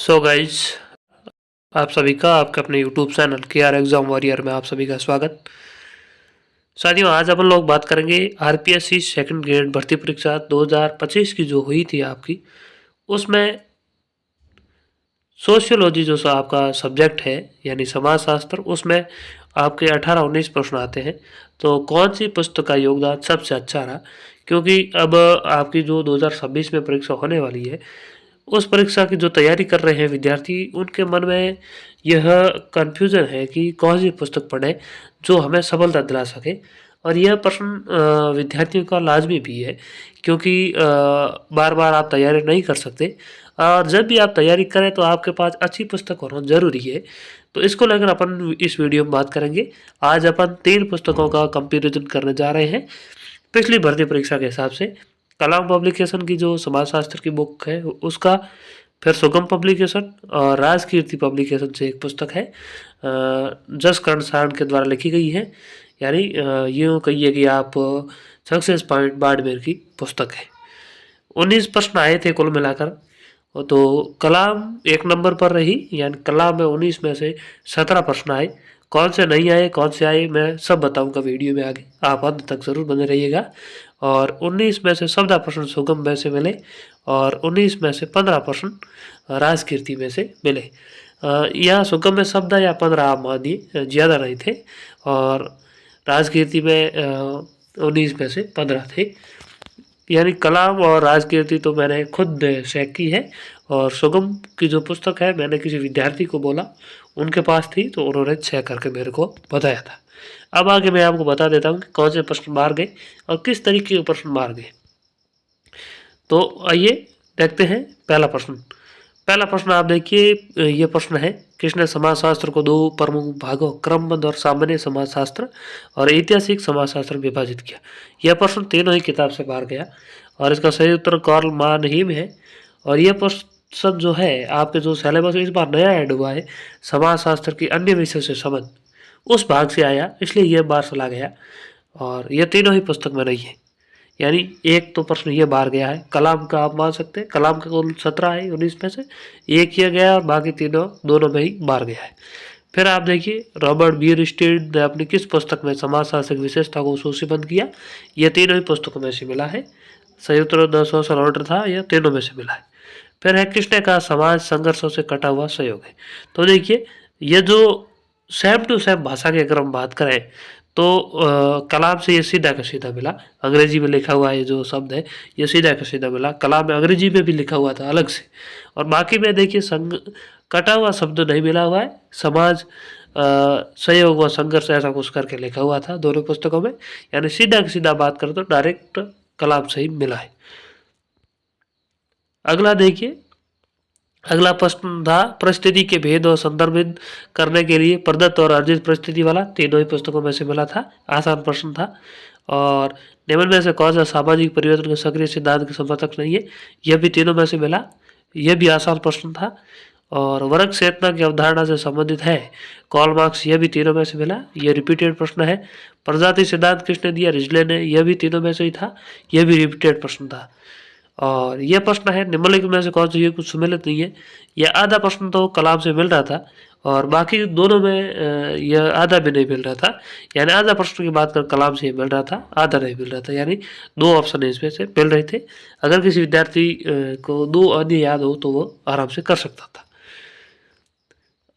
So guys, आप सभी का आपके अपने YouTube channel KR exam warrior में आप सभी का स्वागत। साथियों, आज अपन लोग बात करेंगे RPSC सेकंड ग्रेड भर्ती परीक्षा 2025 की जो हुई थी आपकी, उसमें सोशियोलॉजी जो सा आपका सब्जेक्ट है यानी समाजशास्त्र, उसमें आपके 18-19 प्रश्न आते हैं। तो कौन सी पुस्तक का योगदान सबसे अच्छा रहा, क्योंकि अब आपकी जो 2026 में परीक्षा होने वाली है, उस परीक्षा की जो तैयारी कर रहे हैं विद्यार्थी, उनके मन में यह कन्फ्यूज़न है कि कौन सी पुस्तक पढ़ें जो हमें सफलता दिला सके। और यह प्रश्न विद्यार्थियों का लाजमी भी है, क्योंकि बार बार आप तैयारी नहीं कर सकते, और जब भी आप तैयारी करें तो आपके पास अच्छी पुस्तक होना ज़रूरी है। तो इसको लेकर अपन इस वीडियो में बात करेंगे। आज अपन 3 पुस्तकों का कंपैरिजन करने जा रहे हैं पिछली भर्ती परीक्षा के हिसाब से। कलाम पब्लिकेशन की जो समाजशास्त्र की बुक है उसका, फिर सुगम पब्लिकेशन और राजकीर्ति पब्लिकेशन से एक पुस्तक है जसकरण सारण के द्वारा लिखी गई है, यानी यूँ कहिए कि आप सक्सेस पॉइंट बाड़मेर की पुस्तक है। 19 प्रश्न आए थे कुल मिलाकर, तो कलाम एक नंबर पर रही, यानी कलाम में 19 में से 17 प्रश्न आए। कौन से नहीं आए, कौन से आए, मैं सब बताऊंगा वीडियो में आगे, आप अंत तक ज़रूर बने रहिएगा। और 19 में से 17 प्रश्न सुगम में से मिले और 19 में से 15 प्रश्न राजकीर्ति में से मिले। यहाँ सुगम में 17 या 15 आप मानिए, ज़्यादा नहीं थे, और राजकीर्ति में 19 में से 15 थे। यानी कलाम और राजकीर्ति तो मैंने खुद चेक की है, और सुगम की जो पुस्तक है मैंने किसी विद्यार्थी को बोला, उनके पास थी, तो उन्होंने चेक करके मेरे को बताया था। अब आगे मैं आपको बता देता हूँ कि कौन से प्रश्न मार गए और किस तरीके के प्रश्न मार गए। तो आइए देखते हैं पहला प्रश्न। पहला प्रश्न आप देखिए, ये प्रश्न है, किसने समाजशास्त्र को 2 प्रमुख भागों क्रमबद्ध और सामान्य समाजशास्त्र और ऐतिहासिक समाजशास्त्र विभाजित किया। यह प्रश्न तीनों ही किताब से बाहर गया, और इसका सही उत्तर कार्ल मानहीम है। और यह प्रश्न जो है आपके जो सिलेबस इस बार नया ऐड हुआ है, समाजशास्त्र की अन्य विषय से संबंध, उस भाग से आया, इसलिए यह बार चला गया। और यह तीनों ही पुस्तक में नहीं है, यानी एक तो प्रश्न ये बाहर गया है। कलाम का आप मान सकते हैं, कलाम का कुल 17 है, 19 में से एक किया गया और बाकी तीनों दोनों में ही बाहर गया है। फिर आप देखिए, रॉबर्ट बीयरस्टेड ने अपनी किस पुस्तक में समाजशास्त्र की विशेषता को सूचीबद्ध किया। यह तीनों ही पुस्तकों में से मिला है। सही उत्तर द सोशल ऑर्डर था, यह तीनों में से मिला है। फिर है, किसने कहा समाज संघर्षों से कटा हुआ सहयोग है। तो देखिए, ये जो सेम टू सेम भाषा के अगर हम बात करें, तो कलाम से ये सीधा का सीधा मिला। अंग्रेजी में लिखा हुआ ये जो शब्द है, ये सीधा का सीधा मिला। कलाम में अंग्रेजी में भी लिखा हुआ था अलग से, और बाकी में देखिए कटा हुआ शब्द नहीं मिला हुआ है। समाज सहयोग व संघर्ष ऐसा कुछ करके लिखा हुआ था दोनों पुस्तकों में, यानी सीधा का सीधा बात करें तो डायरेक्ट कलाम से ही मिला है। अगला देखिए, अगला प्रश्न था, परिस्थिति के भेद और संदर्भित करने के लिए प्रदत्त और अर्जित परिस्थिति वाला, तीनों ही पुस्तकों में से मिला था। आसान प्रश्न था। और निम्न में से कौन सा सामाजिक परिवर्तन के सक्रिय सिद्धांत के समर्थक नहीं है, यह भी तीनों में से मिला, यह भी आसान प्रश्न था। और वर्ग चेतना की अवधारणा से संबंधित है कार्ल मार्क्स, यह भी तीनों में से मिला, यह रिपीटेड प्रश्न है। प्रजाति सिद्धांत किसने दिया, रिजले ने, यह भी तीनों में से ही था, यह भी रिपीटेड प्रश्न था। और यह प्रश्न है, निम्नलिखित में से कौन सा ये कुछ सम्मिलित नहीं है। यह आधा प्रश्न तो कलाम से मिल रहा था, और बाकी दोनों में यह आधा भी नहीं मिल रहा था। यानी आधा प्रश्न की बात कर कलाम से मिल रहा था, आधा नहीं मिल रहा था, यानी 2 ऑप्शन इसमें से मिल रहे थे। अगर किसी विद्यार्थी को 2 अन्य याद हो तो वो आराम से कर सकता था।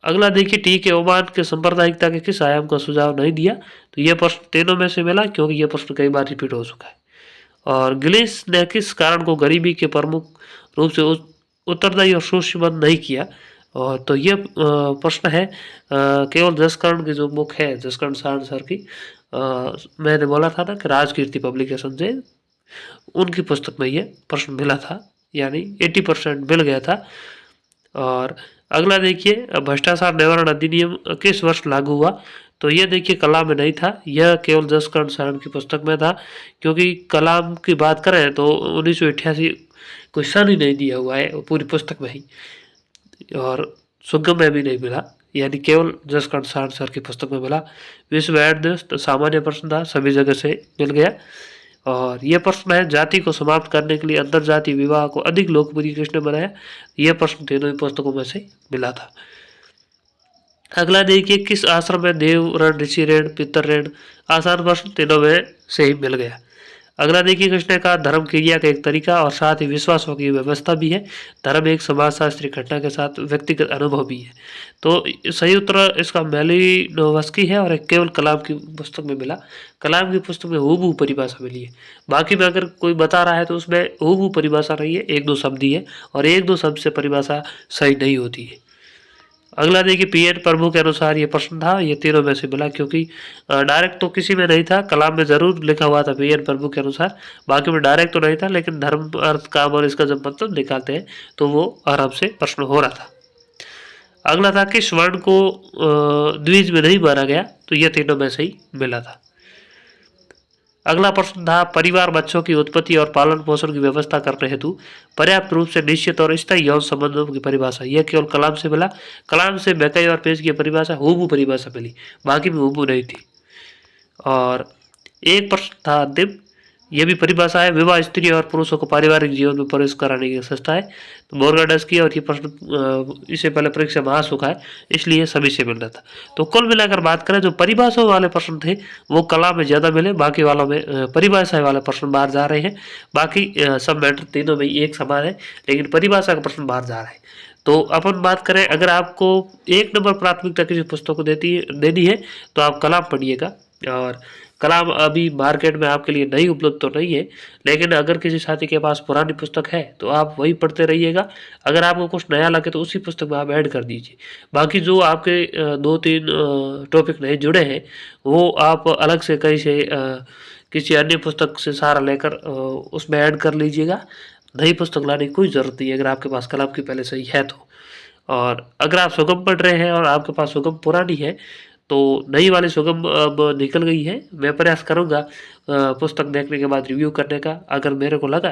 अगला देखिए, टी के ओमान के सांप्रदायिकता के किस आयाम का सुझाव नहीं दिया। तो यह प्रश्न तीनों में से मिला, क्योंकि यह प्रश्न कई बार रिपीट हो चुका है। और गिलिस ने किस कारण को गरीबी के प्रमुख रूप से उत्तरदायी और सूचीबद्ध नहीं किया। और तो ये प्रश्न है केवल जसकरण की जो बुक है, जसकरण सारण सर की, मैंने बोला था ना कि राजकीर्ति पब्लिकेशन से उनकी पुस्तक में ये प्रश्न मिला था, यानी 80% मिल गया था। और अगला देखिए, भ्रष्टाचार निवारण अधिनियम किस वर्ष लागू हुआ। तो ये देखिए कलाम में नहीं था, यह केवल जसकरण सारण की पुस्तक में था। क्योंकि कलाम की बात करें तो 1988 कोई सन ही नहीं दिया हुआ है पूरी पुस्तक में ही, और सुगम में भी नहीं मिला, यानी केवल जसकरण सारण सर की पुस्तक में मिला। विश्व एड सामान्य प्रश्न था, सभी जगह से मिल गया। और ये प्रश्न है, जाति को समाप्त करने के लिए अंतरजातीय विवाह को अधिक लोकप्रिय किसने बनाया? यह प्रश्न तीनों ही पुस्तकों में से मिला था। अगला देखिए, किस आश्रम में देव ऋण, ऋषि ऋण, पितर ऋण? आसान प्रश्न, तीनों में से ही मिल गया। अगला देखिए, कृष्ण का धर्म क्रिया का एक तरीका और साथ ही विश्वासों की व्यवस्था भी है। धर्म एक समाजशास्त्री घटना के साथ व्यक्तिगत अनुभव भी है। तो सही उत्तर इसका मेलिनोवस्की है और एक केवल कलाम की पुस्तक में मिला। कलाम की पुस्तक में हूबहू परिभाषा मिली है। बाकी में अगर कोई बता रहा है तो उसमें हूबहू परिभाषा नहीं है, एक दो शब्द ही है और एक दो शब्द से परिभाषा सही नहीं होती है। अगला देखिए, पीएन प्रभु के अनुसार ये प्रश्न था, ये तीनों में से मिला क्योंकि डायरेक्ट तो किसी में नहीं था, कलाम में जरूर लिखा हुआ था पीएन प्रभु के अनुसार, बाकी में डायरेक्ट तो नहीं था, लेकिन धर्म अर्थ काम और इसका जब मतलब निकालते हैं तो वो आराम से प्रश्न हो रहा था। अगला था कि स्वर्ण को द्विज में नहीं माना गया, तो ये तीनों में से ही मिला था। अगला प्रश्न था, परिवार बच्चों की उत्पत्ति और पालन पोषण की व्यवस्था करने हेतु पर्याप्त रूप से निश्चित और स्थायी यौन संबंधों की परिभाषा, यह केवल कलाम से मिला। कलाम से मैकई और पेज की परिभाषा हूबहू परिभाषा मिली, बाकी में हूबहू नहीं थी। और एक प्रश्न था अंतिम, यह भी परिभाषा है, विवाह स्त्री और पुरुषों को पारिवारिक जीवन में प्रवेश कराने की संस्था है। तो बोर्गाडस की, और ये प्रश्न इससे पहले परीक्षा में आ चुका है, इसलिए सभी से मिल रहा था। तो कुल मिलाकर बात करें, जो परिभाषाओं वाले प्रश्न थे वो कला में ज़्यादा मिले, बाकी वालों में परिभाषा वाले प्रश्न बाहर जा रहे हैं। बाकी सब मैटर तीनों में एक समान है, लेकिन परिभाषा का प्रश्न बाहर जा रहा है। तो अपन बात करें, अगर आपको 1 नंबर प्राथमिकता किसी पुस्तक को देनी है तो आप कलाम पढ़िएगा। और कलाम अभी मार्केट में आपके लिए नई उपलब्ध तो नहीं है, लेकिन अगर किसी साथी के पास पुरानी पुस्तक है तो आप वही पढ़ते रहिएगा। अगर आपको कुछ नया लगे तो उसी पुस्तक में आप ऐड कर दीजिए। बाकी जो आपके 2-3 टॉपिक नए जुड़े हैं वो आप अलग से कहीं से किसी अन्य पुस्तक से सहारा लेकर उसमें ऐड कर लीजिएगा। नई पुस्तक लाने की कोई ज़रूरत नहीं है अगर आपके पास कलाम की पहले से ही है तो। और अगर आप सुगम पढ़ रहे हैं और आपके पास सुगम पुरानी है तो नई वाली सुगम अब निकल गई है। मैं प्रयास करूँगा पुस्तक देखने के बाद रिव्यू करने का। अगर मेरे को लगा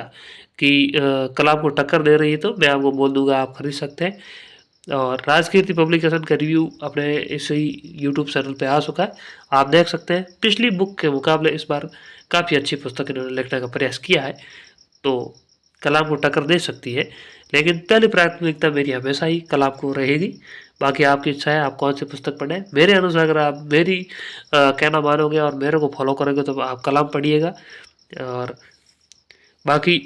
कि कलाम को टक्कर दे रही है तो मैं आपको बोल दूँगा, आप खरीद सकते हैं। और राजकीर्ति पब्लिकेशन का रिव्यू अपने इसी यूट्यूब चैनल पे आ चुका है, आप देख सकते हैं। पिछली बुक के मुकाबले इस बार काफ़ी अच्छी पुस्तक इन्होंने लिखने का प्रयास किया है, तो कलाम को टक्कर दे सकती है। लेकिन पहली प्राथमिकता मेरी हमेशा ही कलाम को रहेगी। बाकी आपकी इच्छा है आप कौन सी पुस्तक पढ़ें। मेरे अनुसार अगर आप मेरी कहना मानोगे और मेरे को फॉलो करोगे तो आप कलाम पढ़िएगा। और बाकी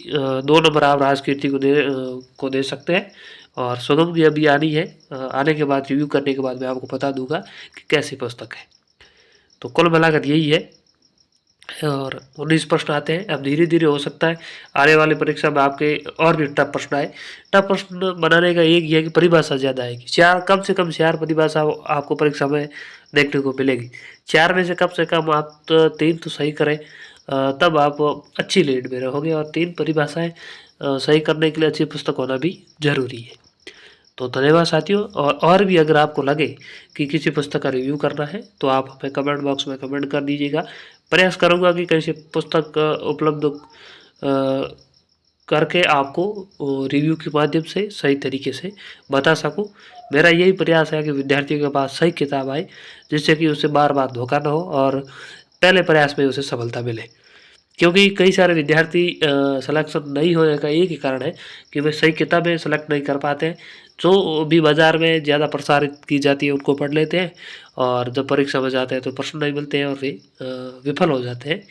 2 नंबर आप राजकीर्ति को दे सकते हैं। और सुगम की अभी आनी है, आने के बाद रिव्यू करने के बाद मैं आपको बता दूंगा कि कैसी पुस्तक है। तो कुल मिलाकर यही है। और 19 प्रश्न आते हैं। अब धीरे धीरे हो सकता है आने वाली परीक्षा में आपके और भी टफ प्रश्न आए। टफ प्रश्न बनाने का एक ही है कि परिभाषा ज़्यादा आएगी। 4 कम से कम 4 परिभाषा आपको परीक्षा में देखने को मिलेगी। 4 में से कम आप 3 तो सही करें, तब आप अच्छी लीड में रहोगे। और 3 परिभाषाएं सही करने के लिए अच्छी पुस्तक होना भी ज़रूरी है। तो धन्यवाद साथियों। और भी अगर आपको लगे कि किसी पुस्तक का रिव्यू करना है तो आप हमें कमेंट बॉक्स में कमेंट कर दीजिएगा। प्रयास करूँगा कि कैसे पुस्तक उपलब्ध करके आपको रिव्यू के माध्यम से सही तरीके से बता सकूं। मेरा यही प्रयास है कि विद्यार्थियों के पास सही किताब आए, जिससे कि उसे बार बार धोखा न हो और पहले प्रयास में उसे सफलता मिले। क्योंकि कई सारे विद्यार्थी सिलेक्शन नहीं होने का एक ही कारण है कि वे सही किताबें सेलेक्ट नहीं कर पाते हैं। जो भी बाज़ार में ज़्यादा प्रसारित की जाती है उनको पढ़ लेते हैं, और जब परीक्षा में जाते हैं तो प्रश्न नहीं मिलते हैं और वे विफल हो जाते हैं।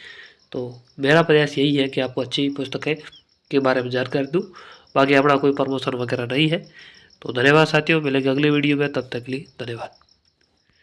तो मेरा प्रयास यही है कि आपको अच्छी पुस्तकें के बारे में जानकारी दूँ। बाकी अपना कोई प्रमोशन वगैरह नहीं है। तो धन्यवाद साथियों, मिलेंगे अगली वीडियो में, तब तक के लिए धन्यवाद।